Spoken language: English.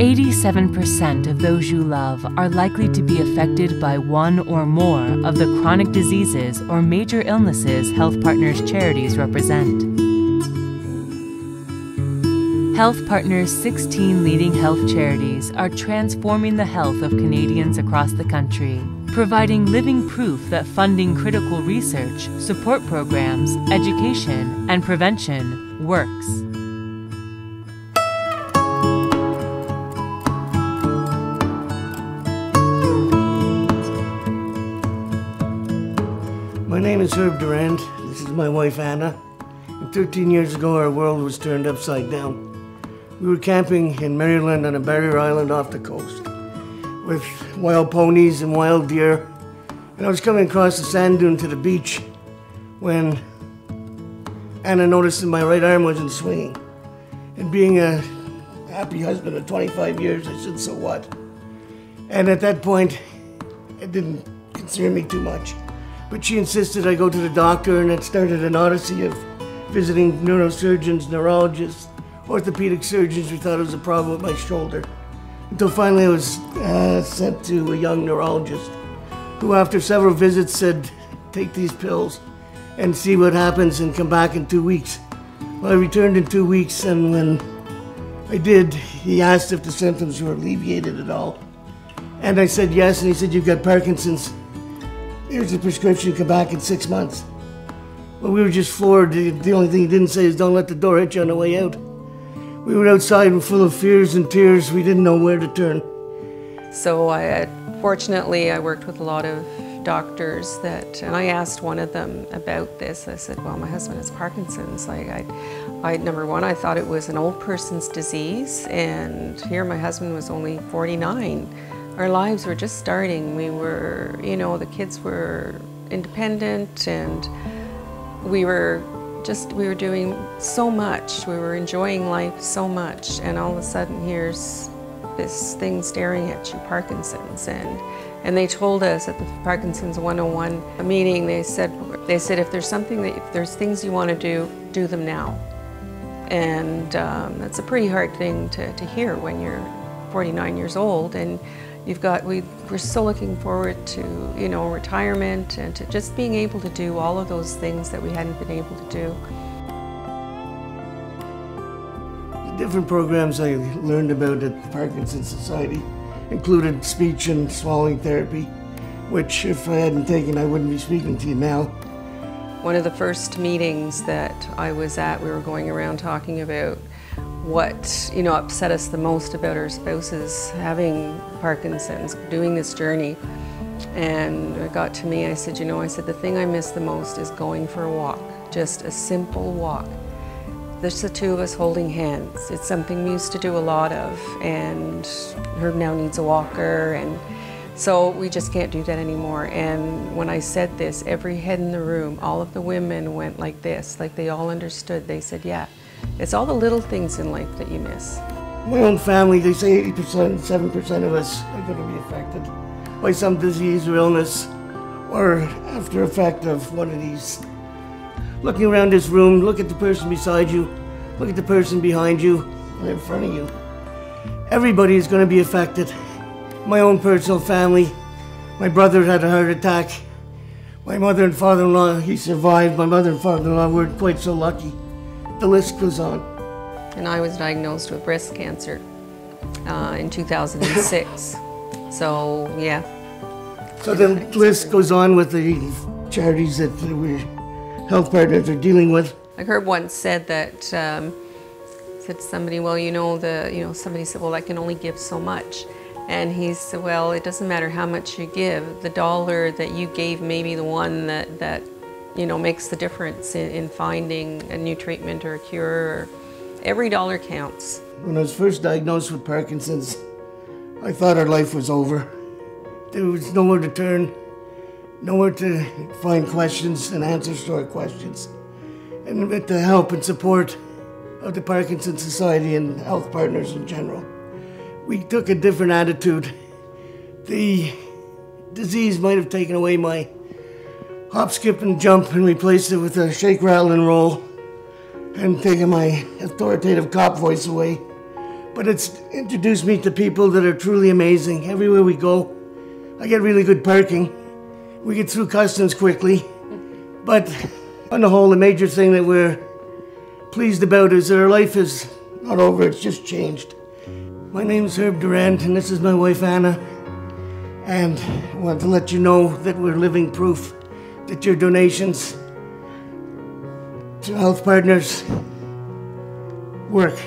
87% of those you love are likely to be affected by one or more of the chronic diseases or major illnesses HealthPartners charities represent. HealthPartners' 16 leading health charities are transforming the health of Canadians across the country, providing living proof that funding critical research, support programs, education, and prevention works. My name is Anna Durand. This is my wife Anna. And 13 years ago, our world was turned upside down. We were camping in Maryland on a barrier island off the coast with wild ponies and wild deer. And I was coming across the sand dune to the beach when Anna noticed that my right arm wasn't swinging. And being a happy husband of 25 years, I said, so what? And at that point, it didn't concern me too much. But she insisted I go to the doctor, and it started an odyssey of visiting neurosurgeons, neurologists, orthopedic surgeons who thought it was a problem with my shoulder. Until finally I was sent to a young neurologist who, after several visits, said, take these pills and see what happens and come back in 2 weeks. Well, I returned in 2 weeks, and when I did, he asked if the symptoms were alleviated at all. And I said yes, and he said, you've got Parkinson's. Here's the prescription, come back in 6 months. Well, we were just floored. The only thing he didn't say is don't let the door hit you on the way out. We were outside and full of fears and tears. We didn't know where to turn. So fortunately, I worked with a lot of doctors and I asked one of them about this. I said, well, my husband has Parkinson's. Number one, I thought it was an old person's disease, and here my husband was only 49. Our lives were just starting. We were, the kids were independent, and we were doing so much. We were enjoying life so much, and all of a sudden here's this thing staring at you, Parkinson's. And they told us at the Parkinson's 101 meeting, they said if there's things you want to do them now. And that's a pretty hard thing to hear when you're 49 years old, and we're so looking forward to, retirement and to just being able to do all of those things that we hadn't been able to do. The different programs I learned about at the Parkinson Society included speech and swallowing therapy, which if I hadn't taken, I wouldn't be speaking to you now. One of the first meetings that I was at, we were going around talking about what upset us the most about our spouses having Parkinson's, doing this journey. And it got to me, I said, the thing I miss the most is going for a walk, just a simple walk. There's the two of us holding hands. It's something we used to do a lot of, and Herb now needs a walker, and so we just can't do that anymore. And when I said this, every head in the room, all of the women went like this, like they all understood. They said, yeah. It's all the little things in life that you miss. My own family, they say 80%, 7% of us are going to be affected by some disease or illness or after effect of one of these. Looking around this room, look at the person beside you, look at the person behind you and in front of you. Everybody is going to be affected. My own personal family, my brother had a heart attack. My mother and father-in-law, he survived. My mother and father-in-law weren't quite so lucky. The list goes on. And I was diagnosed with breast cancer in 2006. So, yeah. So the list goes on with the charities that HealthPartners are dealing with. I heard once said that, said to somebody, well, somebody said, well, I can only give so much. And he said, well, it doesn't matter how much you give. The dollar that you gave may be the one that makes the difference in finding a new treatment or a cure. Every dollar counts. When I was first diagnosed with Parkinson's, I thought our life was over. There was nowhere to turn, nowhere to find questions and answers to our questions. And with the help and support of the Parkinson Society and HealthPartners in general, we took a different attitude. The disease might have taken away my hop, skip, and jump and replaced it with a shake, rattle, and roll, and taken my authoritative cop voice away. but it's introduced me to people that are truly amazing. Everywhere we go, I get really good parking. We get through customs quickly. But on the whole, the major thing that we're pleased about is that our life is not over, it's just changed. My name is Durand, and this is my wife Anna. And I want to let you know that we're living proof that your donations to HealthPartners work.